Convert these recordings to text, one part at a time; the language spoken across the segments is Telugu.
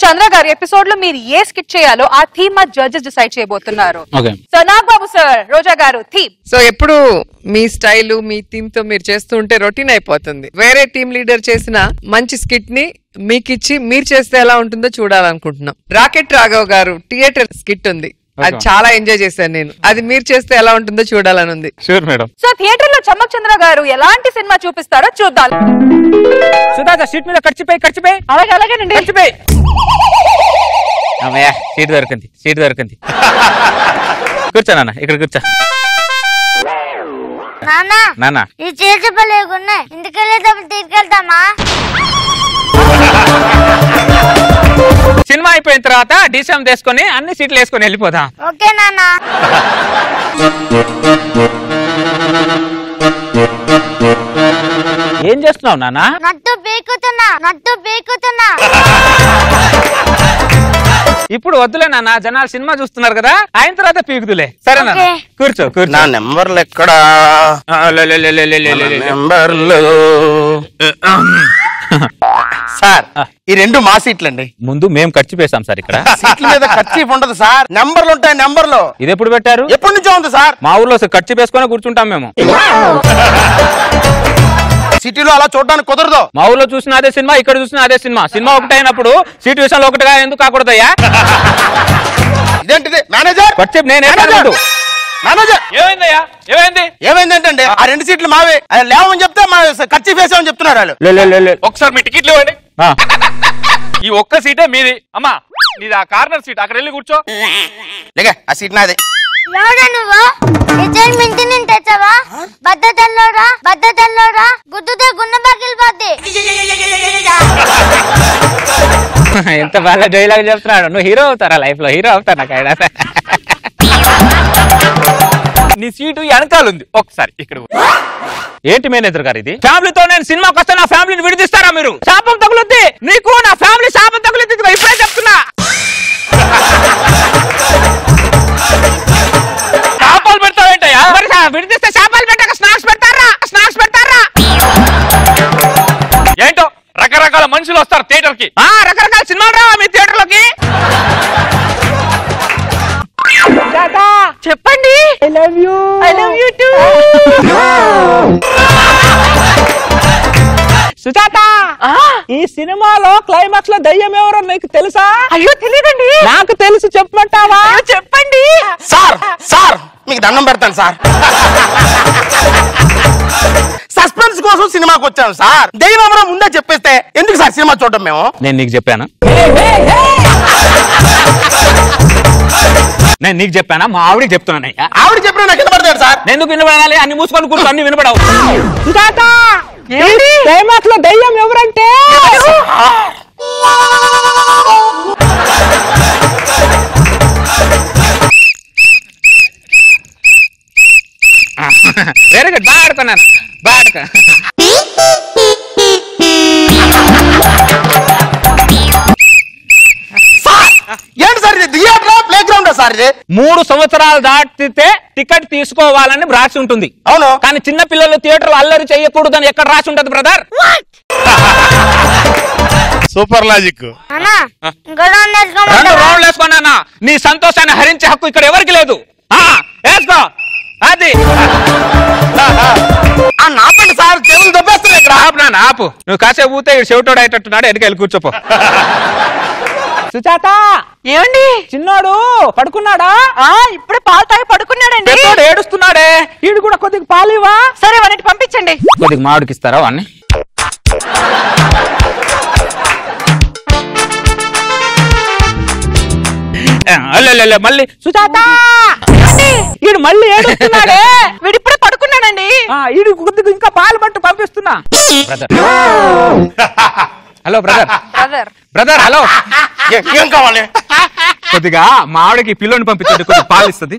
చంద్ర గారు ఎపిసోడ్ లో మీరు ఏ స్కిట్ చేయాలో ఆ థీమ్ మా జడ్జెస్ డిసైడ్ చేయబోతున్నారు. సో నాగబాబు సార్, రోజా గారు థీమ్. సో ఎప్పుడు మీ స్టైల్ మీ థీమ్ తో మీరు చేస్తూ ఉంటే రొటీన్ అయిపోతుంది. వేరే టీమ్ లీడర్ చేసిన మంచి స్కిట్ ని మీకిచ్చి మీరు చేస్తే ఎలా ఉంటుందో చూడాలనుకుంటున్నాం. రాకెట్ రాఘవ్ గారు థియేటర్ స్కిట్ ఉంది, అది చాలా ఎంజాయ్ చేశాను నేను. అది మీరు చేస్తే ఎలా ఉంటుందో చూడాలని ఉంది. Sure madam. సో థియేటర్ లో చమ్మక్ చంద్ర గారు ఎలాంటి సినిమా చూపిస్తారో చూద్దాం. సుధాక సీట్ మీద ఖర్చుపోయి అలాగే అలాగేనండి. ఖర్చుపోయి అమ్మయ్య సీట్ దొరికింది కూర్చో నాన్న, ఇక్కడ కూర్చో. నాన్న ఈ చేపలేకున్నాయి, ఇంటికెళ్ళేటప్పుడు తీసుకెళ్తామా? సినిమా అయిపోయిన తర్వాత డిసిఎం తీసుకొని అన్ని సీట్లు వేసుకొని వెళ్ళిపోదాం. ఓకే నాన్న. ఏం చేస్తున్నావు నాన్న? నట్టు పీకుతున్నా. ఇప్పుడు వద్దులే నాన్న, జనాలు సినిమా చూస్తున్నారు కదా, అయిన తర్వాత పీకుదులే. సరే నాన్న, కూర్చో. నా నెంబర్లు ఎక్కడా? సార్ ఈ రెండు మా సీట్లు అండి. ముందు మేము ఖర్చు పేసాం సార్. ఇక్కడ సీట్ల మీద ఖర్చు ఉండదు సార్, నెంబర్లు ఉంటాయి. నెంబర్లు ఇది ఎప్పుడు పెట్టారు? ఎప్పటి నుంచో ఉంది సార్. మా ఊర్లో ఖర్చు పేసుకొని కూర్చుంటాం మేము. సిటీలో అలా చూడడానికి కుదరదు. మా ఊర్లో చూసిన అదే సినిమా, ఇక్కడ చూసిన అదే సినిమా. సినిమా ఒకటి అయినప్పుడు సీటు విషయంలో ఒకటిగా ఎందుకు కాకూడదయ్యా? ఇదేంటిది మేనేజర్? ఖర్చు నేనే మేనేజర్ ఏమైందంటే ఆ రెండు సీట్లు మావే, లేవని చెప్తే మా ఖర్చు వేసామని చెప్తున్నారు వాళ్ళు. ఒకసారి మీ టికెట్లు ఇవ్వండి. ఈ ఒక్క సీటే మీది. అమ్మా నీది ఆ కార్నర్ సీట్, అక్కడ వెళ్ళి కూర్చో. లేక ఆ సీట్ నాదే. ఎవడా నువ్వు? ఇంటి నుంచి తెచ్చావా? బద్దతల్లోరా గుద్దుతే గున్న పగిలిపోద్ది. ఎంత బాగా డైలాగ్ చెప్తున్నాడు. నువ్వు హీరో అవుతారా? లైఫ్ లో హీరో అవుతా నాకు ఆయన. నీ సీటు వెనకాల ఉంది, ఒకసారి ఇక్కడ. ఏంటి మేనేజర్ గారు ఇది? ఫ్యామిలీతో నేను సినిమాకి వస్తే నా ఫ్యామిలీని విడిదిస్తారా మీరు? శాపం తగులుద్ది నీకు, నా ఫ్యామిలీ శాపం తగులుద్ది. ఇప్పుడే చెప్తున్నా. శాపాలు పెడతావేంటయ్యా? మరి విడిదిస్తే శాపాలు పెట్టాక స్నాక్స్ పెడతారా? ఏంటో రకరకాల మనుషులు వస్తారు థియేటర్ కి. రకరకాల సినిమాలు రావా మీ థియేటర్ లోకి? చెప్పండి. I love you too. Sujatha, ఈ సినిమాలో క్లైమాక్స్ లో దయ్యం ఎవరో నీకు తెలుసా? అయ్యో తెలియదండి. నాకు తెలుసు, చెప్పమంటావా? చెప్పండి. సార్ మీకు దండం పెడతాను సార్. సస్పెన్స్ కోసం సినిమాకి వచ్చాను సార్. దయ్యం ఎవరో ముందే చెప్పేస్తే ఎందుకు సార్ సినిమా చూడటం మేము? నేను నీకు చెప్పానా? నేను నీకు చెప్పానా? మా ఆవిడకి చెప్తున్నానయ్యా. ఆవిడ చెప్పిన నాకు కింద పడతాడు సార్. ఎందుకు వినబడాలి? అన్ని మూసుకొని కూర్చో, అన్ని వినపడవు. క్లైమాక్స్ లో దయ్యం ఎవరంటే వెరీ గుడ్. బాగా ఆడుకున్నాను. ఏంటి సార్ ఇది? థియేటర్ ప్లే గ్రౌండ్ సార్ ఇది? 3 సంవత్సరాలు దాటితే టికెట్ తీసుకోవాలని రాసి ఉంటుంది. అవును, కానీ చిన్న పిల్లలు థియేటర్ అల్లరి చేయకూడదని ఎక్కడ రాసి ఉంటది బ్రదర్? Super logic. రెండు రౌండ్లు వేసుకున్నా. నీ సంతోషాన్ని హరించే హక్కు ఇక్కడ ఎవరికి లేదు. వేసుకో. అది ఆపండి సార్, చెవులు దొబ్బేస్తున్నాయి ఇక్కడ. ఆపు. నువ్వు కాసేపు ఊతే చెవిటోడు అయ్యేటట్టున్నాడు. ఎడికెళ్ళి కూర్చోపో. సుజాత, ఏమండి? చిన్నోడు పడుకున్నాడా? ఇప్పుడే పాలు తాగి పడుకున్నాడండి. ఏడుస్తున్నాడే. వీడు కూడా కొద్దిగా పాలివా? సరే వాడిని పంపించండి. కొద్దిగా మామిడికి ఇస్తారా వాడిని? మళ్ళీ సుజాత, వీడు మళ్ళీ ఏడుస్తున్నాడే. వీడు ఇప్పుడే పడుకున్నాడండి. వీడు కొద్దిగా ఇంకా పాలు పట్టు పంపిస్తున్నా. Hello brother. హలో, ఏం కావాలి? కొద్దిగా మా ఆవిడకి పిల్లోని పంపించండి, కొద్దిగా పాలు ఇస్తుంది.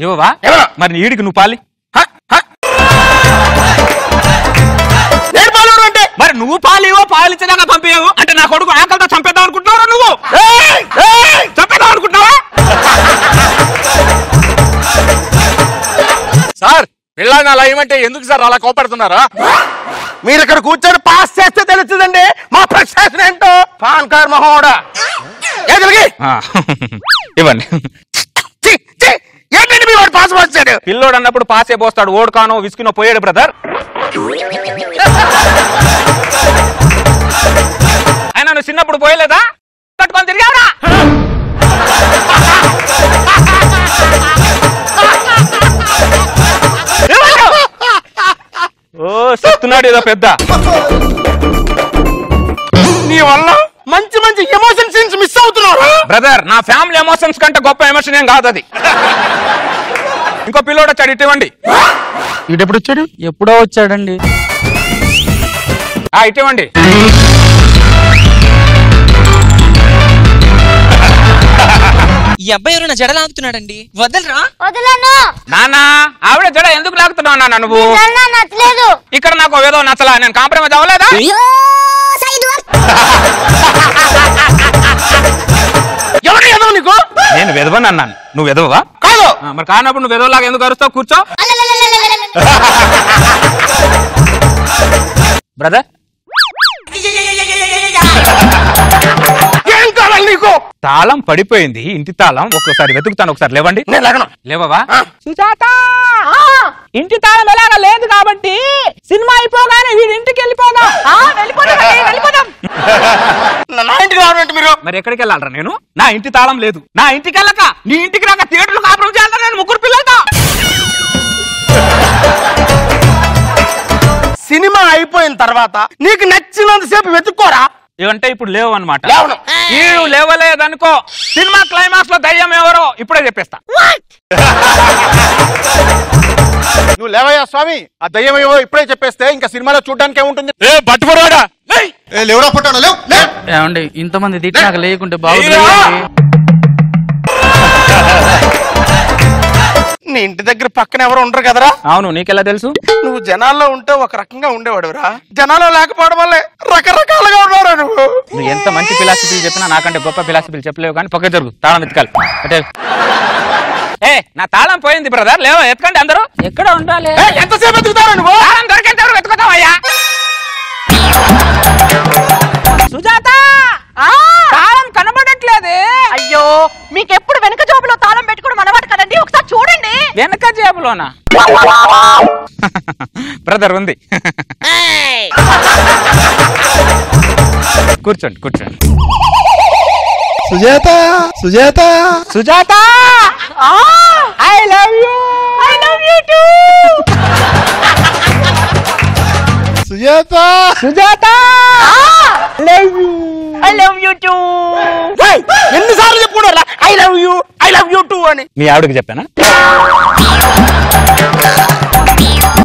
ఇవ్వవా? మరి ఈడికి నువ్వు పాలి. మరి నువ్వు పాలివో పాలించదాకా పంపించవు అంటే నా కొడుకు ఆకలితో చంపేద్దాం అనుకుంటున్నావా? నువ్వు చంపేద్దాం అనుకుంటున్నావా? సార్ పిల్లని అలా ఏమంటే ఎందుకు సార్ అలా కోపడుతున్నారా? మీరు ఇక్కడ కూర్చొని పాస్ చేస్తే తెలుస్తుందండి మా ప్రశ్న ఏంటో. పాన్ కార్డ్ మొహోడా ఇవ్వండి. ఏంటండి మీ వాడు పాస్ పోస్తాడు? పిల్లోడు అన్నప్పుడు పాసే పోస్తాడు, ఓడుకానో విసుకునో పోయాడు బ్రదర్. ఆయన నువ్వు చిన్నప్పుడు పోయలేదా? పట్టుకొని తిరిగావురా. ఓ చెప్తున్నాడు ఏదో పెద్ద. నీ వల్ల మంచి మంచి ఎమోషన్ సీన్స్ మిస్ అవుతున్నారు బ్రదర్. నా ఫ్యామిలీ ఎమోషన్స్ కంటే గొప్ప ఎమోషన్ ఏం కాదు అది. ఇంకో పిల్లోడు వచ్చాడు, ఇటువంటి. ఇటెప్పుడు వచ్చాడు? ఎప్పుడో వచ్చాడండి. ఇటువంటి. ఈ అబ్బాయి ఎవరైనా జడ లాగుతున్నాడండి, వదలరా. వదలను. నాన్న ఆవిడ జడ ఎందుకు లాగుతున్నావు నాన్న నువ్వు? నచ్చలేదు. ఇక్కడ నాకు ఏదో నచ్చలా, నేను కాంప్రమైజ్ అవ్వలేదా? ఎవరు ఎదవ నీకు? నేను వెదవని అన్నాను, నువ్వు వెదవా? కాదు. మరి కానప్పుడు నువ్వు వెదవలాగా ఎందుకు అరుస్తావు? కూర్చో బ్రదర్. ఏం కావాలి నీకు? తాళం పడిపోయింది, ఇంటి తాళం. ఒక్కసారి వెతుకుతాను, ఒకసారి లేవండి. నేను లేకను. లేవవా? సుజాత, ఇంటి తాళం ఎలాగా లేదు కాబట్టి సినిమా అయిపోగానే వీడి ఇంటికి వెళ్ళిపోదాం. వెళ్ళిపోదాం. నా ఇంటికి రావాలంటే మీరు మరి ఎక్కడికి వెళ్ళాలరా నేను? నా ఇంటి తాళం లేదు. నా ఇంటికి వెళ్ళక నీ ఇంటికి రాక థియేటర్లు కాపురం చేయాలరా నేను? ముగ్గురు పిల్లలతో. సినిమా అయిపోయిన తర్వాత నీకు నచ్చినంతసేపు వెతుక్కోరా. ఏమంటే ఇప్పుడు లేవు అనమాట. లేవను. లేవలేదనుకో, సినిమా క్లైమాక్స్ లో దయ్యం ఎవరో ఇప్పుడే చెప్పేస్తా. నువ్వు లేవయ్యా స్వామి, ఆ దయ్యం ఏవో ఇప్పుడే చెప్పేస్తే ఇంకా సినిమాలో చూడడానికి ఏముంటుంది? లేవురా పుట్టాను, లేవు. ఏమండి ఇంతమంది తిట్టినాక లేకుంటే బాగుంది. నీ ఇంటి దగ్గర పక్కన ఎవరు ఉండరు కదరా? అవును, నీకెలా తెలుసు? నువ్వు జనాల్లో ఉంటే ఒక రకంగా ఉండేవాడురా, జనాల్లో లేకపోవడం వల్లే రకరకాలుగా ఉన్నారా నువ్వు. నువ్వు ఎంత మంచి ఫిలాసఫీలు చెప్పినా నాకంటే గొప్ప ఫిలాసఫీలు చెప్పలేవు. కానీ పక్క జరుగు, తాళం ఎత్తుకాలి. అంటే నా తాళం పోయింది బ్రదర్, లేవో ఎత్తుకండి అందరూ. ఎక్కడ ఉండాలి? ఎంతసేపు ఎత్తుకుతారా నువ్వు? తాళం దొరికేంత వరకు వెతుకుతావయ్యా. సుజాత, తాళం కనబడట్లేదే. అయ్యో, మీకెప్పుడు వెనక జోబులో తాళం పెట్టుకోవడం అలవాటు కదండి, ఒకసారి చూడండి. వెనక జేబులోనా? బ్రదర్ ఉంది. కూర్చోండి కూర్చోండి. Sujatha, Sujatha, Sujatha, I love you. I love you two. Sujatha, Sujatha, love you. I love you two. ఎన్నిసార్లు చెప్పుకున్నారా ఐ లవ్ యూ టూ అని? మీ ఆవిడకి చెప్పానా?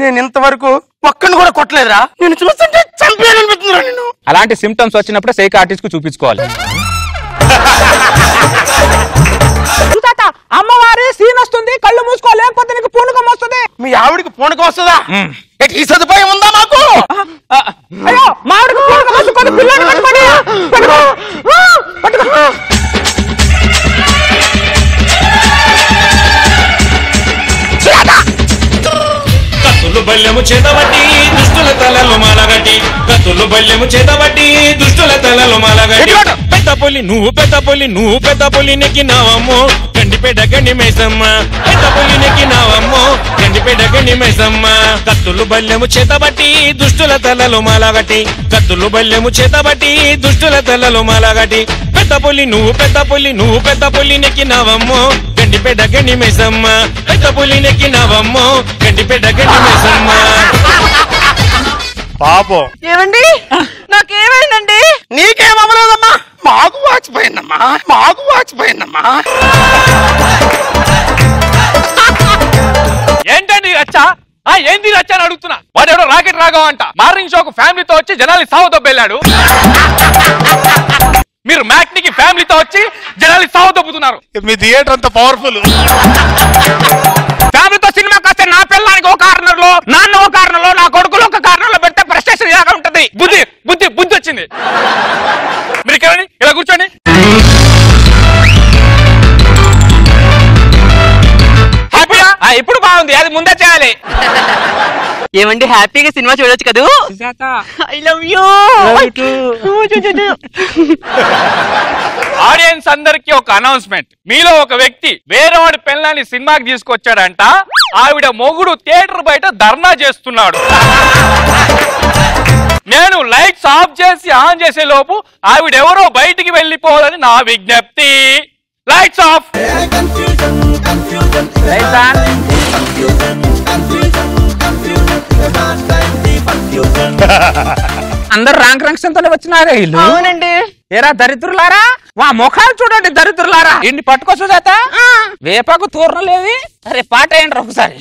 నేను ఇంతవరకు ఒక్కడిని కూడా కొట్టలేదురా. నేను చూస్తుంటే చంపేయాలనిపిస్తుందిరా నేను. అలాంటి సిమ్టమ్స్ వచ్చినప్పుడు సైకాట్రిస్ట్ కు చూపించుకోవాలి. సుజాత, అమ్మవారి సీన్ వస్తుంది, కళ్ళు మూసుకో, లేకపోతే నీకు పూనకం వస్తుంది. మీ ఆవిడికి పూనకం వస్తుందా? ఈ సదుపాయం ఉందా మాకు? అయ్యో, మా ఆవిడకి పూనకం వస్తుంది, పిల్లని పట్టుకోండి. పట్టుకో. కత్తులు బల్యము చేతబట్టి దుష్టుల తలలు మాలగట్టి, కత్తులు బల్యము చేతబట్టి దుష్టుల తలలు మాలగట్టి. పెద్ద పులి నువ్వు పెద్ద పులి, నువ్వు పెద్ద పులి నెక్కినావమ్మో గండిపేట గండి మైసమ్మ. పెద్ద పులి నెక్కినావమ్మో గండిపేట గండి మైసమ్మ. కత్తులు బల్యము చేతబట్టి దుష్టుల తలలు మాలగట్టి, కత్తులు బల్యము చేతబట్టి దుష్టుల తలలు మాలగట్టి. పెద్ద పులి నువ్వు పెద్ద పులి, నువ్వు పెద్ద పులి నెక్కినావమ్మో గండిపేట గండి మైసమ్మ. పెద్ద పులి నెక్కినావమ్మో గండిపేట గండి మైసమ్మ. పాపం. ఏమండి, నాకేమైందండి? నీకేమవ్వలేదమ్మా, మాకు వాచిపోయిందమ్మా, మాకు వాచిపోయిందమ్మా. ఏంటండి రచ్చ? ఏంది రచ్చ అని అడుగుతున్నా. వాడెవడో రాకెట్ రాఘవ అంట మార్నింగ్ షోకు ఫ్యామిలీతో వచ్చి జనాలు సావు దొబ్బెళ్ళాడు. మీరు మ్యాట్నికి ఫ్యామిలీతో వచ్చి జనాలు సావు దొబ్బుతున్నారు. మీ థియేటర్ అంత పవర్ఫుల్. ఫ్యామిలీతో సినిమాకి వస్తే నా పిల్లానికి ఒక కార్నర్లో, నాన్న ఒక కార్నర్లో, నా కొడుకులు ఒక కార్నర్లో పెడితే ప్రెస్టేషన్ ఇలాగా ఉంటది. బుద్ధి బుద్ధి బుద్ధి వచ్చింది. మీరు ఇక్కడ ఇలా కూర్చోండి. ఇప్పుడు బాగుంది, అది ముందే చేయాలి. ఏమండి హ్యాపీగా సినిమా చూడొచ్చు కదూ? I love you. ఆడియన్స్ అందరికి ఒక అనౌన్స్మెంట్. మీలో ఒక వ్యక్తి వేరేవాడి పెళ్ళాన్ని సినిమాకి తీసుకొచ్చాడంట. ఆవిడ మొగుడు థియేటర్ బయట ధర్నా చేస్తున్నాడు. నేను లైట్స్ ఆఫ్ చేసి ఆన్ చేసే లోపు ఆవిడెవరో బయటికి వెళ్ళిపోవాలని నా విజ్ఞప్తి. Lights off. అందరు ర్యాంక్ రంక్షన్తోనే వచ్చినారే వీళ్ళు. అవునండి. ఏరా దరిద్రులారా, వా ముఖాలు చూడండి దరిద్రులారా. ఇన్ని పట్టుకో సుజాత, వేపాకు తూర్ణలేవి. అరే పాట ఏంట్రా ఒకసారి.